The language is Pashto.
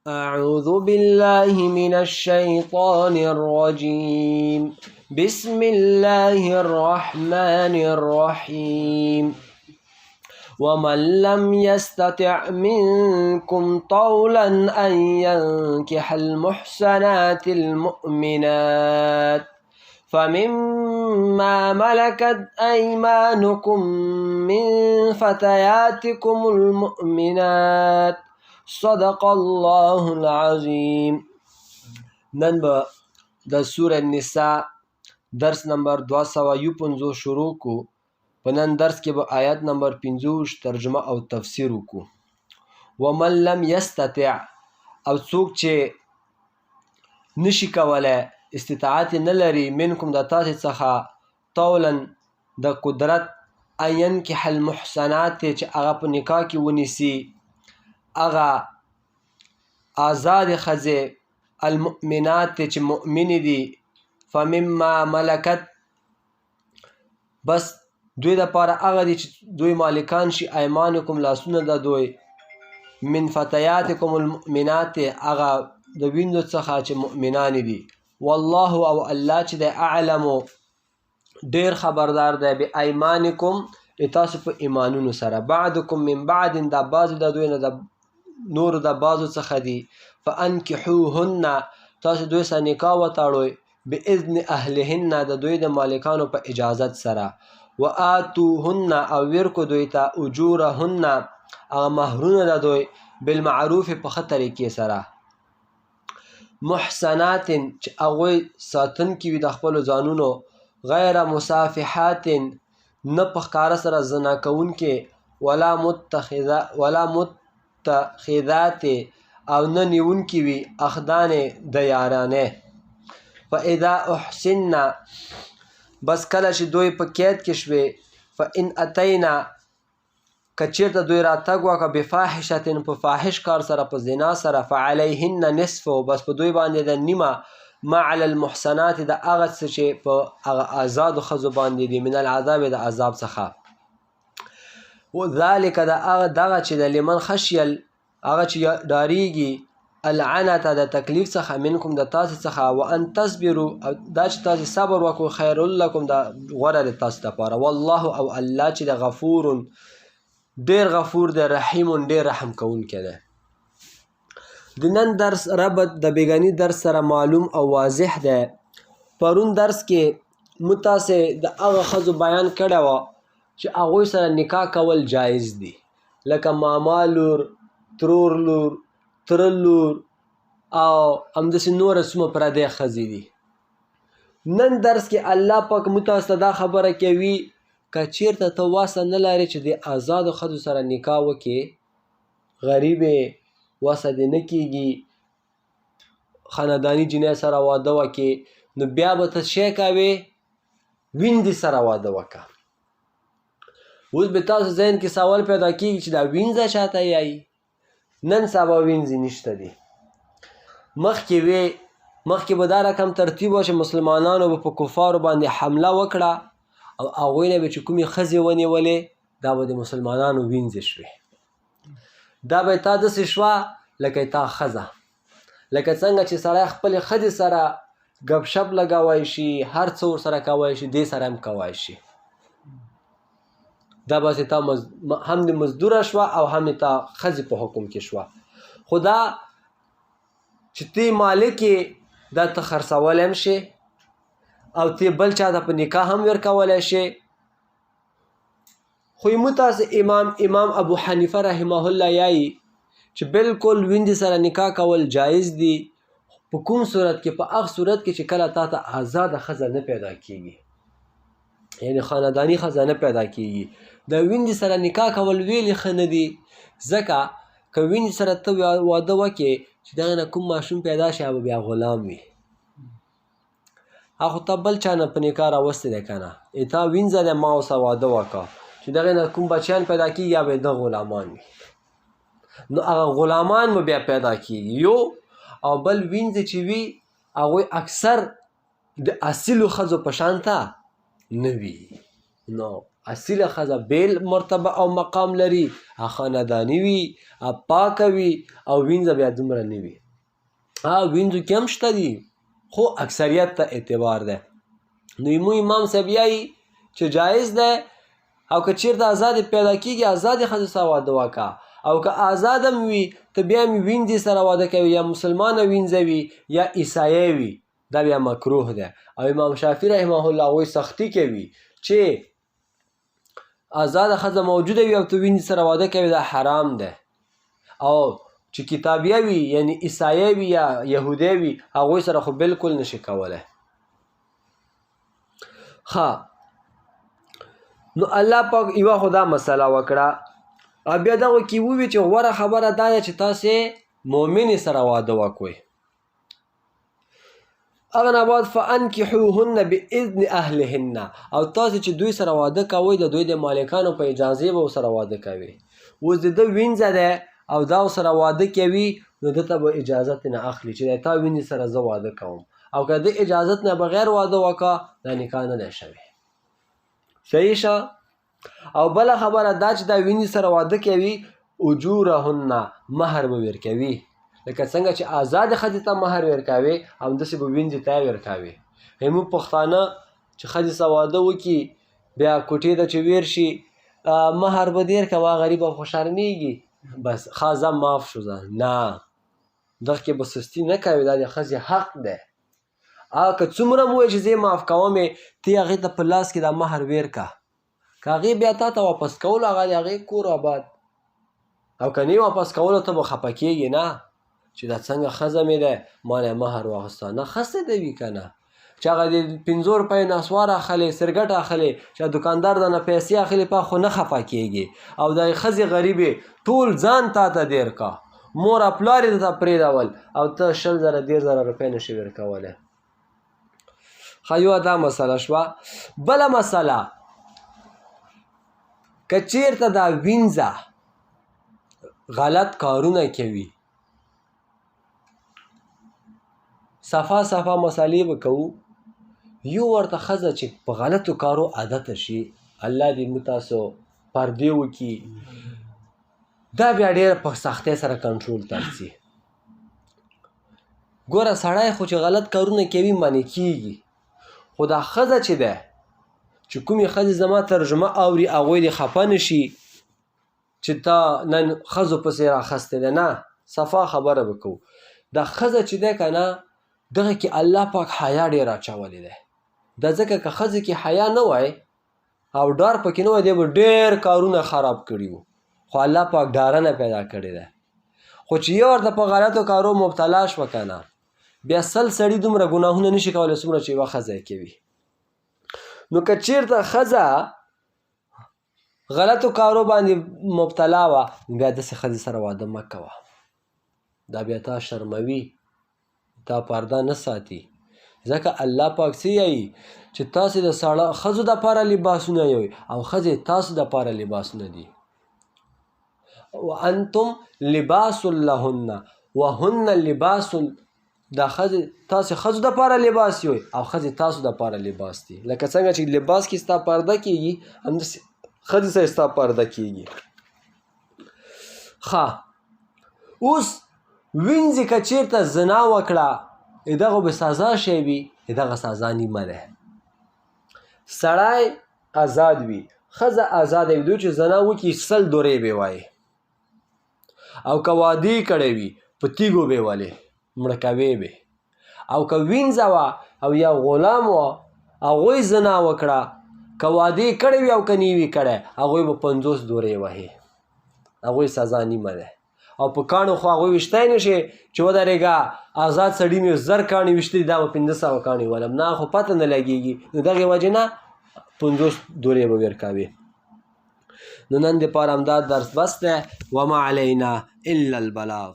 أعوذ بالله من الشيطان الرجيم بسم الله الرحمن الرحيم ومن لم يستطع منكم طولا أن ينكح المحسنات المؤمنات فمما ملكت أيمانكم من فتياتكم المؤمنات صدق الله العظیم. نن به د سوره النساء درس نمبر 251 شروع کو. په نن درس کې به آیت نمبر 50 ترجمه او تفسیر وکړو. ومن لم یستطع، او څوک چې نشي کولای، استطاعت نه لري، منکم د تاسې څخه طولا د قدرت، ان ينکح المحسنات چې هغه په نکاح کې ونیسي هغه آزاد ښځې المؤمنات چې مؤمنې دي، فمما ملکت، بس دوی دپاره هغه دي چې دوی مالکان شي، ایمانکم لاسونه د دوی، من فتیاتکم المؤمنات هغه د ویندو څخه چې مؤمنانې دي. والله او الله چې دی اعلمو ډیر خبردار دی بایمانکم تاسو په ایمانونو سره، بعدکم من بعد دا بعضو د دوی نه د نورو د بعضو څخه دي. فانکحوهن تاسو دوی سره نکاح وتړئ باذن اهلهن د دوی د مالکانو په اجازت سره. وآتوهن او ورکو دوی ته اجورهن هغه مهرونه د دوی بالمعروف په ښه طریقې سره. محسنات چې هغوی ساتونکي وي د خپلو ځانونو، غیر مسافحات نه په ښکاره سره زنا کوونکې، ولا متخذات او نه نیونکي وي اخدانې د یارانې. فاذا احسن، بس کله چې دوی په قید کې شوې، فان اتینا که چېرته دوی راتګ وکړه بفاحشة په فاحش کار سره، په زنا سره، فعلیهن نصفو، بس په دوی باندې د نیمه، ما علی المحسنات د هغه څه چې په هغه آزادو ښځو باندې دي، من العذاب د عذاب څخه. ذلک دغه چې د لمن خشیل هغه چې ډاریږي العنته د تکلیف څخه، منکم د تاسې څخه، وان تصبروا او دا چې تاسې صبر وکړو، خیر لکم دا غوره د تاسو لپاره. والله او الله چې د غفور ډیر غفور دی، رحیم ډیر رحم کوونکی دی. د نن درس ربط د بیګاني درس سره معلوم او واضح دی. پرون درس کې موږ تاسې د هغه ښځو بیان کړی وه چې هغوی سره نکاح کول جایز دي، لکه ماما لور، ترور لور، تره لور او همداسې نوره څومره پردۍ ښځې دي. نن درس کې الله پاک موږ تاسو ته دا خبره کوي که چېرته ته وسه نه لرې چې د آزادو ښځو سره نکاح وکړې، غریب یې، وسه دې نه کېږي، خانداني جنۍ سره واده وکړې، نو بیا به ته شی کوې، ویندې سره واده وکړه. اوس به تاسو ذهن کې سوال پیدا کېږي چې دا وینځه چاته یایي؟ نن سبا وینځې نشته دي. مخکې به دا رقم ترتیب و چې مسلمانانو به په کفارو باندې حمله وکړه او هغوی نه به چې کومې ښځې ونیولې دا به د مسلمانانو وینځې شوې. دا به تا داسې شوه لکه تا ښځه، لکه څنګه چې سړی خپلې ښځې سره ګپ شپ لګوی شي، هر څه ورسره کوی شي، دې سره هم کوی شي. دا بس تا هم د مزدوره شوه او هم تا ښځې په حکم کې شوه. خو دا چې تی مالک یې، دا ته خرڅولی هم شي او تی بل چا ته په نکاح هم ورکولی شي. خو موږ تاسې امام ابو حنیفه رحمه الله یایي چې بلکل ویندې سره نکاح کول جایز دي، په کوم صورت کې؟ په هغه صورت کې چې کله تا ته آزاده ښځه نه پیدا کېږي، یعنی خانداني ښځه نه پیدا کېږي. د ویندې سره نکاح کول ویلې ښه نه دي، ځکه که ویندې سره ته واده وکړې چې دغه نه کوم ماشوم پیدا شي، هغه بیا غلام وي. خو تا بل چا نه په نکاح راوستی دی که نه، تا وینځه دی، ما ورسره واده وکړه، چې دغې نه کوم بچیان پیدا کېږي یا به د غلامان وي. نو هغه غلامان به بیا پیدا کېږي یو، او بل وینځې چې وي هغوی اکثر د اصلو ښځو په شان ته نه وي. نو اصیله ښځه بیل مرتبه او مقام لري، خانداني وي، پاکه وي او وینځه بیا دومره نه وي. وینځو کې هم شته دي خو اکثریت ته اعتبار دی. نو امام صاحب یایي چې جایز دی او که چېرته ازادې پیدا کېږي ازادې ښځې سره واده وکړه، او که آزاد هم وي ته بیا هم وینځې سره واده کوي، یا مسلمانه وینځه وي یا عیسایه وي، دا بیا مکروه دی. او امام شافعي رحمه الله هغوی سختي کوي چې آزاده ښځه موجوده وي او ته وینځې سره واده کوي دا حرام دی. او چې کتابیه وي یعنی عیسایه وي یا یهودی وي هغوی سره خو بالکل نشي کولی. نو الله پاک یوه خو دا مسله وکړه، او بیا دغو کې ووي چې غوره خبره دا ده چې تاسې مؤمنې سره واده وکړئ. هغه نه بعد فانکحوهن باذن اهلهن، او تاسې چې دوی سره واده کوئ د دوی د مالکانو په اجازې به ورسره واده کوئ. اوس د ده وینځه دی او دا ورسره واده کوي نو ده ته به اجازت نه اخلي چې تا وینځې سره زه واده کوم، او که د اجازت نه بغیر واده وکړه دا نکاح نه دی شوی. صحیح شه. او بله خبره دا چې دا وینځې سره واده کوي اجورهن مهر به ورکوي، لکه څنګه چې آزادې ښځې ته مهر ورکوي همداسې به وینځې ته یې ورکوي. زموږ پښتانه چې ښځې سره واده وکړي بیا کوټې ته چې ویر شي مهر به دې ورکوه غریب به خو شرمېږي بس ښه ځه معاف شو ځه. نه، دغه کې به سستي نه کوي، دا د ښځې حق دی. که څومره مو وایي چې زه یې معاف کوم یې ته یې هغې ته په لاس کې دا مهر ویر که، که هغې بیا تا ته واپس کولو هغه د هغې کور آباد، او که نه واپس کولو ته به خفه کېږي نه چې دا څنګه ښځه مې دی ما نه یې مهر واخیسته. نه خسته دی وي که نه چې هغه د 50 روپۍ نسوار اخلي سرګټ اخلي چې دوکاندار دنه پیسې اخلي په خو نه خفه کېږي. او د ښځې غریبې ټول ځان تا ته دیر کا، مور او پلار یې ته پرېږدول او ته 10,000 روپۍ نشي ورکولی. ښه یوه دا مسله شوه. بله مسله که چېرته دا وینځه غلط کارونه کوي، صفا مسالې به کوو، یو ورته ښځه چې په غلطو کارو عادته شي الله دې موږ تاسو پردې وکړي، دا بیا ډېره په سختۍ سره کنټرول ته رسي. ګوره سړی خو چې غلط کارونه کوي منې کېږي، خو دا ښځه چې ده چې کومې ښځې زما ترجمه اوري هغوی دې خفه نه شي چې تا نن ښځو پسې راخستی دی. نه، صفا خبره به کوو. دا ښځه چې دی که نه دغه کې الله پاک حیا ډېر اچولی دی. دا ځکه که ښځې کې حیا نه وای او ډار پکې نه وای دی به ډېر کارونه خراب کړي وو، خو الله پاک ډارنه پیدا کړې ده. خو چې یو ورته په غلطو کارو مبتلا شوه که نه بیا 100 سړي دومره ګناهونه نشي کولی څومره چې یوه ښځه یې کوي. نو که چېرته ښځه غلطو کارو باندې مبتلا وه بیا داسې ښځې سره واده مه کوه، دا بیا تا شرموي، تا پرده نه ساتي. ځکه الله پاک څه یایي چې تاسې د ښځو دپاره لباسونه یوئ او ښځې تاسو دپاره لباسونه دي. وانتم لباس لهن وهن لباس، دا ښځې تاسې ښځو دپاره لباس یوئ او ښځې تاسو دپاره لباس دي. لکه څنګه چې لباس کې ستا پرده کېږي همداسې ښځې سره ستا پرده کېږي. ښه، اوس وینځې که چېرته زنا وکړه دغه به سزا شی وي، دغه سزا نیمه ده. سړی آزاد وي، ښځه آزاده وي، دوی چې زنا وکړي 100 دورې به وایي، او که واده یې کړی وي په تیږو به یې ولې مړه کوې به. او که وینځه وه او یا غلام وه هغوی زنا وکړه، که واده یې کړی وي او که نه وي کړی هغوی به 50 دورې وهي، هغوی سزا نیمه ده. او په کاڼو خو هغوی ویشتی نه شي چې ودرېږه آزاد سړي مې 1000 کاڼي ویشتي دا به 500 کاڼي ولم، نه خو پته نه لګېږي. نو دغې وجې نه 50 دورې به ورکوي. نو نن دپاره همدا درس بس دی. وما علینا الا البلاغ.